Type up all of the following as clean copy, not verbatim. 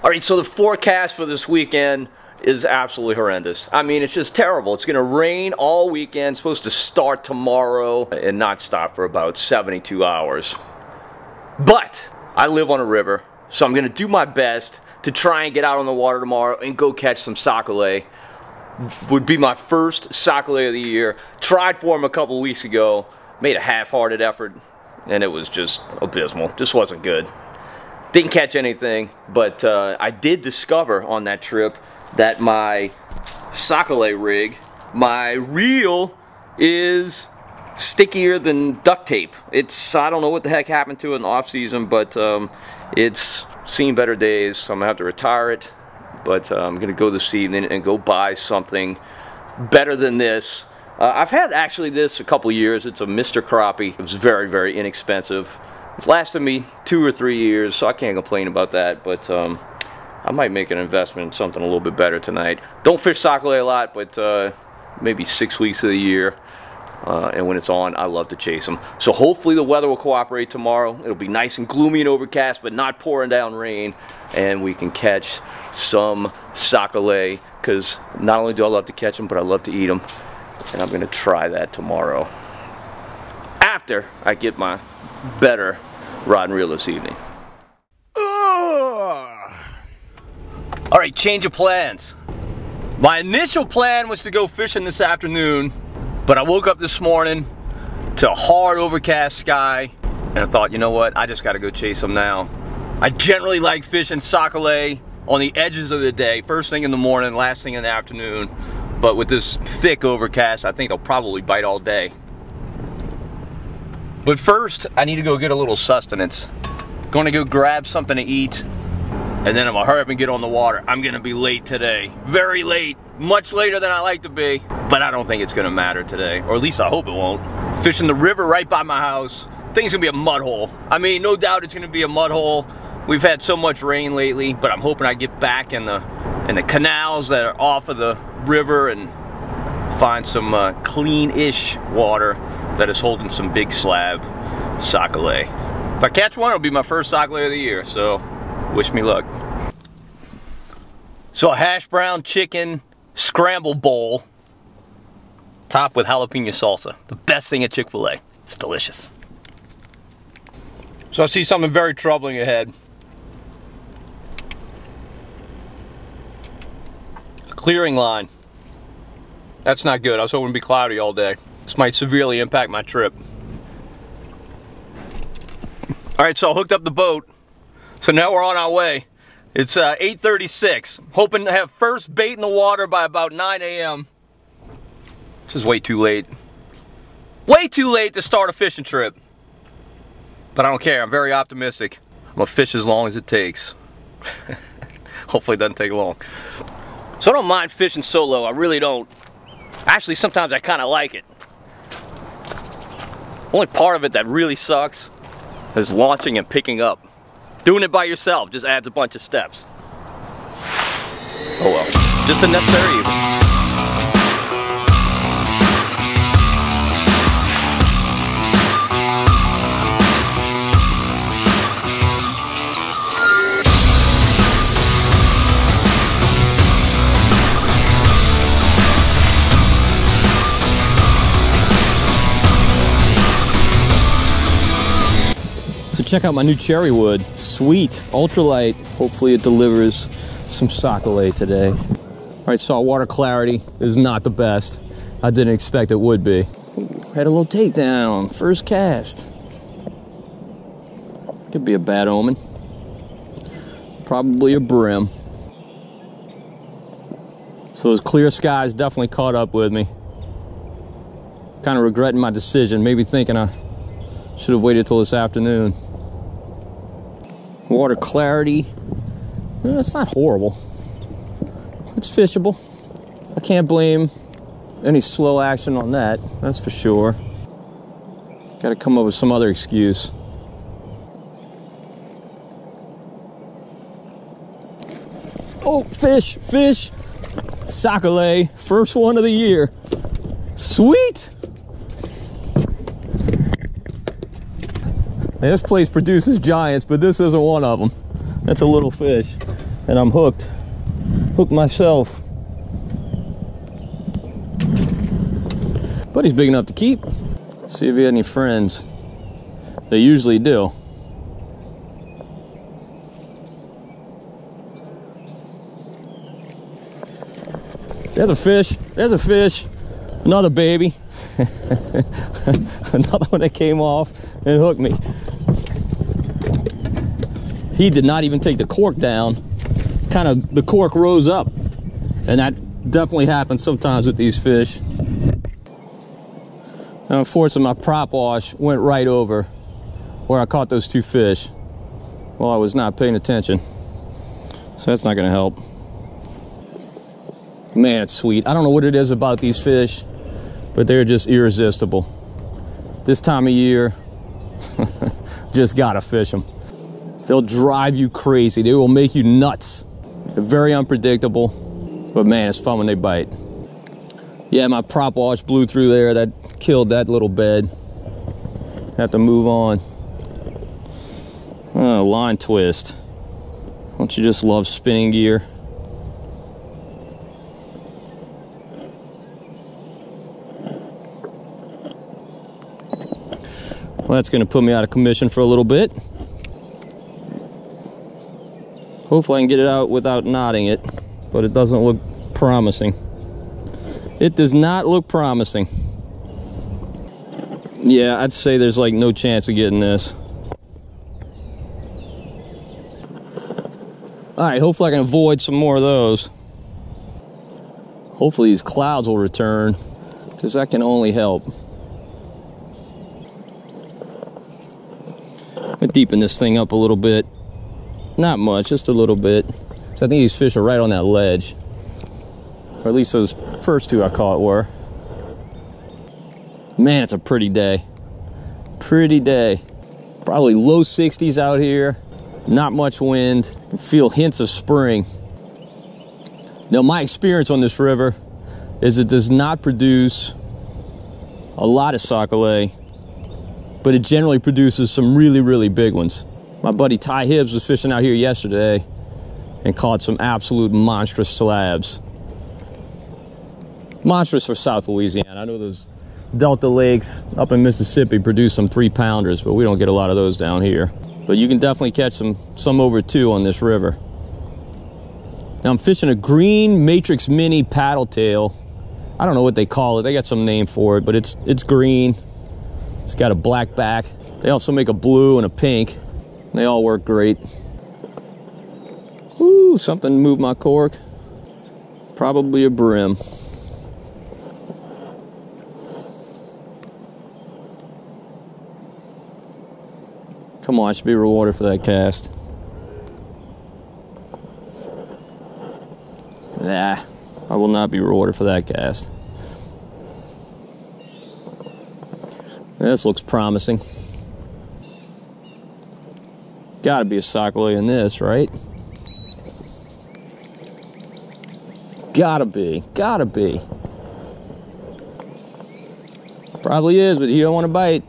All right, so the forecast for this weekend is absolutely horrendous. I mean, it's just terrible. It's gonna rain all weekend, supposed to start tomorrow and not stop for about 72 hours. But I live on a river, so I'm gonna do my best to try and get out on the water tomorrow and go catch some sac-a-lait. Would be my first sac-a-lait of the year. Tried for him a couple weeks ago, made a half-hearted effort, and it was just abysmal. Just wasn't good. Didn't catch anything, but I did discover on that trip that my sac-a-lait rig, my reel, is stickier than duct tape. I don't know what the heck happened to it in the off season, but it's seen better days, so I'm gonna have to retire it. But I'm gonna go this evening and go buy something better than this. I've had actually this a couple years. It's a Mr. Crappie. It was very, very inexpensive. It lasted me 2 or 3 years, so I can't complain about that. But I might make an investment in something a little bit better tonight. Don't fish sac-a-lait a lot, but maybe 6 weeks of the year. And when it's on, I love to chase them. So hopefully the weather will cooperate tomorrow. It'll be nice and gloomy and overcast, but not pouring down rain. And we can catch some sac-a-lait, because not only do I love to catch them, but I love to eat them. And I'm going to try that tomorrow, after I get my better rod and reel this evening. All right, change of plans. My initial plan was to go fishing this afternoon, but I woke up this morning to a hard overcast sky, and I thought, you know what, I just got to go chase them now. I generally like fishing sac-a-lait on the edges of the day, first thing in the morning, last thing in the afternoon. But with this thick overcast, I think they'll probably bite all day. But first, I need to go get a little sustenance. Going to go grab something to eat, and then I'm gonna hurry up and get on the water. I'm gonna be late today. Very late. Much later than I like to be. But I don't think it's gonna matter today. Or at least I hope it won't. Fishing the river right by my house. Thing's gonna be a mud hole. I mean, no doubt it's gonna be a mud hole. We've had so much rain lately, but I'm hoping I get back in the canals that are off of the river and find some clean-ish water that is holding some big slab sac-a-lait. If I catch one, it'll be my first sac-a-lait of the year, so wish me luck. So a hash brown chicken scramble bowl, topped with jalapeno salsa. The best thing at Chick-fil-A. It's delicious. So I see something very troubling ahead. A clearing line. That's not good. I was hoping it'd be cloudy all day. This might severely impact my trip. All right, so I hooked up the boat. So now we're on our way. It's 8:36. Hoping to have first bait in the water by about 9 a.m. This is way too late. Way too late to start a fishing trip. But I don't care. I'm very optimistic. I'm gonna fish as long as it takes. Hopefully it doesn't take long. So I don't mind fishing solo. I really don't. Actually, sometimes I kind of like it. Only part of it that really sucks is launching and picking up. Doing it by yourself just adds a bunch of steps. Oh well, just a necessary evil. So check out my new cherry wood. Sweet, ultralight. Hopefully it delivers some sac-a-lait today. All right, so our water clarity is not the best. I didn't expect it would be. Ooh, had a little takedown, first cast. Could be a bad omen. Probably a brim. So those clear skies definitely caught up with me. Kind of regretting my decision, maybe thinking I should have waited till this afternoon. Water clarity, it's not horrible. It's fishable. I can't blame any slow action on that, that's for sure. Got to come up with some other excuse. Oh, fish, fish! Sac-a-lait, first one of the year. Sweet! This place produces giants, but this isn't one of them. That's a little fish. and I'm hooked. Hooked myself. But he's big enough to keep. See if he had any friends. They usually do. There's a fish. There's a fish. Another baby. Another one that came off and hooked me. He did not even take the cork down. Kind of the cork rose up. And that definitely happens sometimes with these fish. And unfortunately, my prop wash went right over where I caught those two fish while I was not paying attention. So that's not going to help. Man, it's sweet. I don't know what it is about these fish, but they're just irresistible. This time of year, just gotta fish them. They'll drive you crazy. They will make you nuts. They're very unpredictable, but man, it's fun when they bite. Yeah, my prop wash blew through there. That killed that little bed. Have to move on. Oh, line twist. Don't you just love spinning gear? Well, that's going to put me out of commission for a little bit. Hopefully I can get it out without knotting it, but it doesn't look promising. It does not look promising. Yeah, I'd say there's like no chance of getting this. All right, hopefully I can avoid some more of those. Hopefully these clouds will return, because that can only help. Deepen this thing up a little bit. Not much, just a little bit. So I think these fish are right on that ledge. Or at least those first two I caught were. Man, it's a pretty day. Pretty day. Probably low 60s out here. Not much wind. I feel hints of spring. Now, my experience on this river is it does not produce a lot of sac-a-lait, but it generally produces some really, really big ones. My buddy Ty Hibbs was fishing out here yesterday and caught some absolute monstrous slabs. Monstrous for South Louisiana. I know those Delta lakes up in Mississippi produce some 3-pounders, but we don't get a lot of those down here. But you can definitely catch some over 2 on this river. Now I'm fishing a green Matrix Mini paddle tail. I don't know what they call it. They got some name for it, but it's green. It's got a black back. They also make a blue and a pink. They all work great. Ooh, something moved my cork. Probably a brim. Come on, I should be rewarded for that cast. Nah, I will not be rewarded for that cast. This looks promising. Gotta be a sac-a-lait in this, right? Gotta be. Probably is, but he don't want to bite.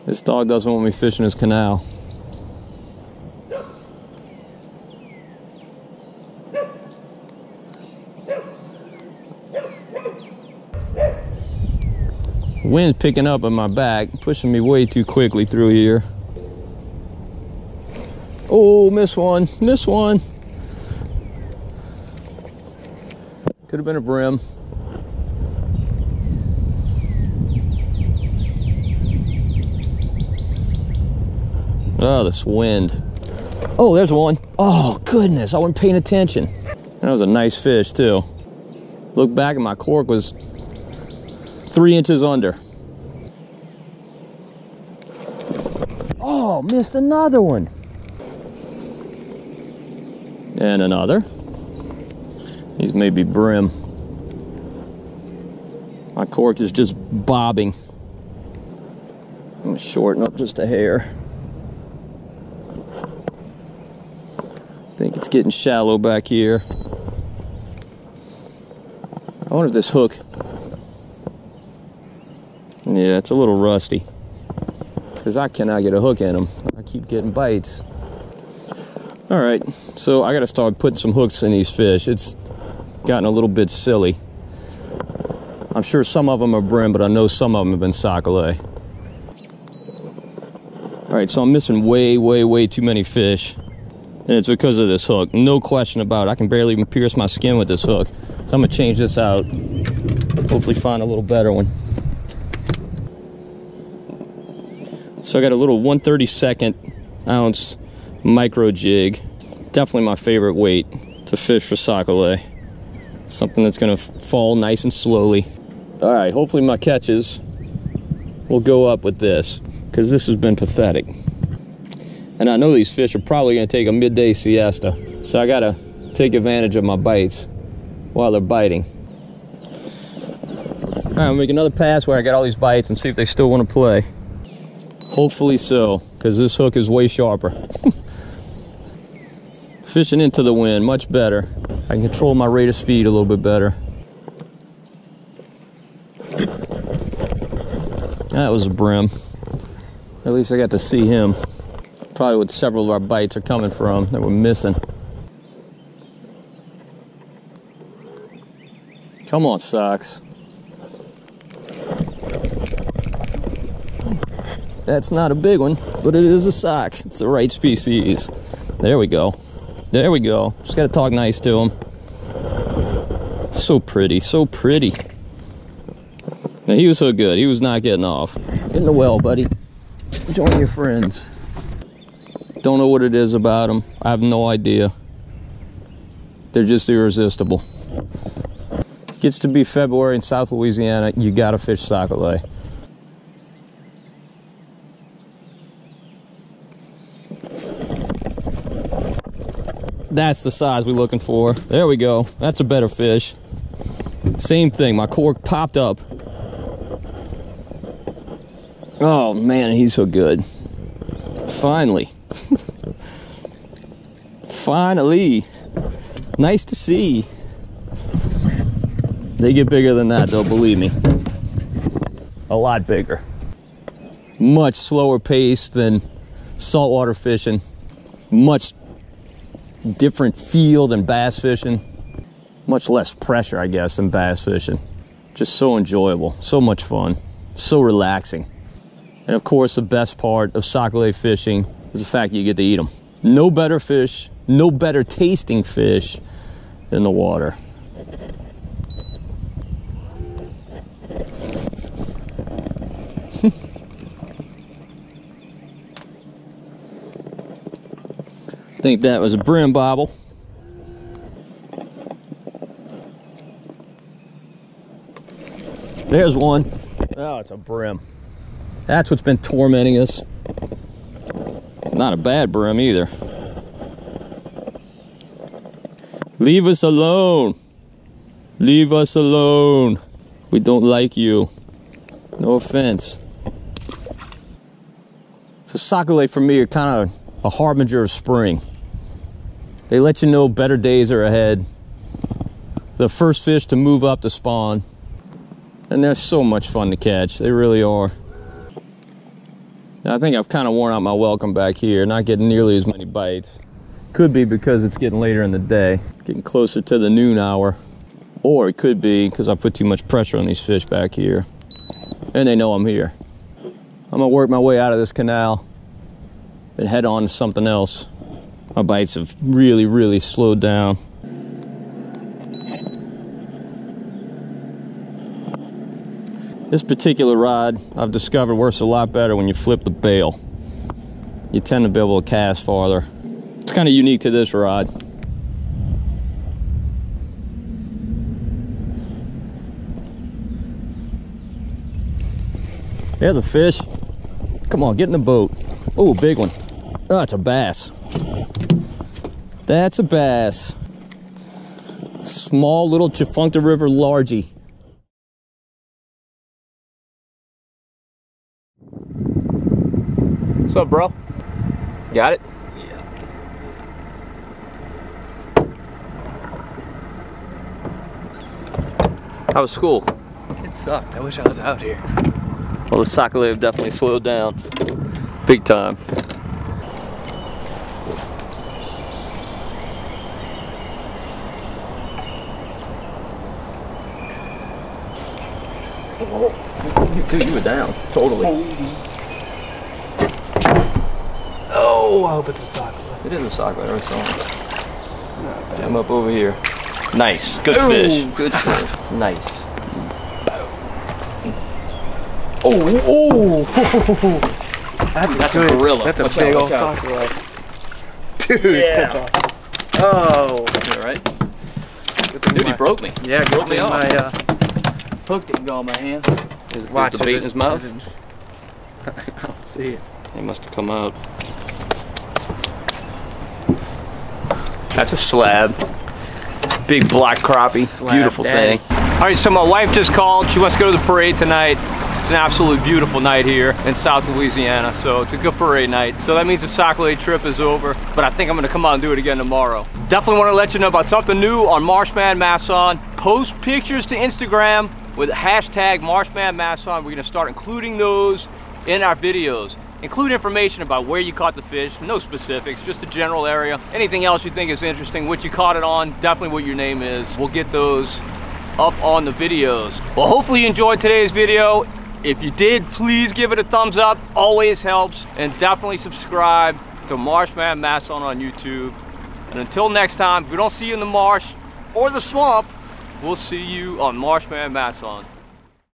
This dog doesn't want me fishing his canal. Wind's picking up on my back, pushing me way too quickly through here. Oh, missed one. Could have been a brim. Oh, this wind. Oh, there's one. Oh, goodness, I wasn't paying attention. That was a nice fish, too. Look back and my cork was 3 inches under. Oh, missed another one. And another. These may be brim. My cork is just bobbing. I'm gonna shorten up just a hair. I think it's getting shallow back here. I wonder if this hook, yeah, it's a little rusty. because I cannot get a hook in them. I keep getting bites. All right, so I got to start putting some hooks in these fish. It's gotten a little bit silly. I'm sure some of them are brim, but I know some of them have been sac-a-lait. All right, so I'm missing way too many fish, and it's because of this hook. No question about it. I can barely even pierce my skin with this hook. So I'm gonna change this out. Hopefully find a little better one. So I got a little 1/32 ounce micro-jig. Definitely my favorite weight to fish for sac-a-lait. Something that's gonna fall nice and slowly. All right, hopefully my catches will go up with this, because this has been pathetic. And I know these fish are probably gonna take a midday siesta, so I gotta take advantage of my bites while they're biting. All right, I'll make another pass where I got all these bites and see if they still wanna play. Hopefully so, because this hook is way sharper. Fishing into the wind, much better. I can control my rate of speed a little bit better. That was a brim. At least I got to see him. Probably what several of our bites are coming from that we're missing. Come on, Sox. That's not a big one, but it is a sock. It's the right species. There we go. There we go. Just gotta talk nice to him. So pretty, so pretty. Now, he was so good. He was not getting off. Get in the well, buddy. Join your friends. Don't know what it is about them. I have no idea. They're just irresistible. Gets to be February in South Louisiana. You gotta fish sac-a-lait. That's the size we're looking for. There we go. That's a better fish. Same thing. My cork popped up. Oh man, he's so good. Finally. Finally. Nice to see. They get bigger than that though, believe me. A lot bigger. Much slower pace than saltwater fishing. Much different feel than bass fishing. Much less pressure, I guess, than bass fishing. Just so enjoyable, so much fun, so relaxing. And of course, the best part of sac-a-lait fishing is the fact that you get to eat them. No better fish, no better tasting fish in the water. I think that was a brim bobble. There's one. Oh, it's a brim. That's what's been tormenting us. Not a bad brim either. Leave us alone. Leave us alone. We don't like you. No offense. So sac-a-lait for me are kind of a harbinger of spring. They let you know better days are ahead. The first fish to move up to spawn. And they're so much fun to catch. They really are. Now, I think I've kind of worn out my welcome back here, not getting nearly as many bites. Could be because it's getting later in the day, getting closer to the noon hour. Or it could be because I put too much pressure on these fish back here. And they know I'm here. I'm gonna work my way out of this canal and head on to something else. My bites have really slowed down. This particular rod, I've discovered, works a lot better when you flip the bail. You tend to be able to cast farther. It's kind of unique to this rod. There's a fish. Come on, get in the boat. Oh, big one. Oh, it's a bass. That's a bass. Small little Chifuncta River largie. What's up, bro? Got it? Yeah. How was school? It sucked. I wish I was out here. Well, the sac-a-lait have definitely slowed down. Big time. Dude, you were down. Totally. Oh, I hope it's a sac-a-lait. It is a sac-a-lait, I saw it. Get him up over here. Nice. Good fish. Good fish. Nice. Oh! That's a gorilla. That's a Watch big out, old watch out. sac-a-lait. Dude, that's awesome. Oh! You all right? Dude, he broke me. Yeah, broke me off. My hook didn't go on my hand. Is the bait in his mouth? I don't see it. He must have come out. That's a slab. Big black crappie. Slab Beautiful daddy. thing. All right, so my wife just called. She wants to go to the parade tonight. It's an absolutely beautiful night here in South Louisiana, so it's a good parade night. So that means the sac-a-lait trip is over, but I think I'm gonna come out and do it again tomorrow. Definitely wanna let you know about something new on Marsh Man Masson. Post pictures to Instagram with hashtag Marsh Man Masson. We're gonna start including those in our videos. Include information about where you caught the fish, no specifics, just a general area. Anything else you think is interesting, what you caught it on, definitely what your name is. We'll get those up on the videos. Well, hopefully you enjoyed today's video. If you did, please give it a thumbs up, always helps. And definitely subscribe to Marsh Man Masson on YouTube. And until next time, if we don't see you in the marsh or the swamp, we'll see you on Marsh Man Masson.